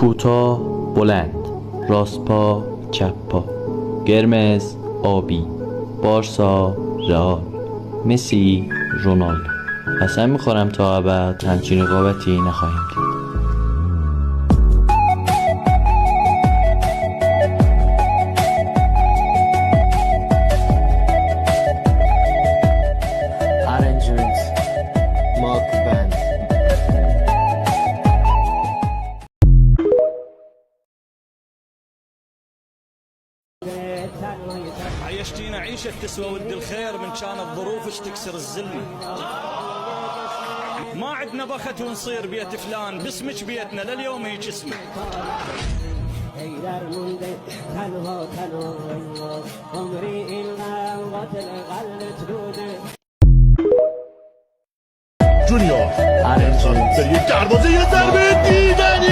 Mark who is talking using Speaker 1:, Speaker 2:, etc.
Speaker 1: کوتاه بلند، راست پا چپ پا، قرمز آبی، بارسا رئال، مسی رونالدو. قسم میخورم تا ابد همچین رقابتی نخواهیم کرد.
Speaker 2: Arrangement Mark Band.
Speaker 3: عيشتينا عيشة تسوى ود الخير من كانت ظروفش تكسر الزلمة. ما عدنا بخت ونصير بيت فلان باسمك بيتنا لليوم هيك اسمه.
Speaker 4: جونیور
Speaker 2: Arrangement
Speaker 4: در یک دروازه ضربه دیدنی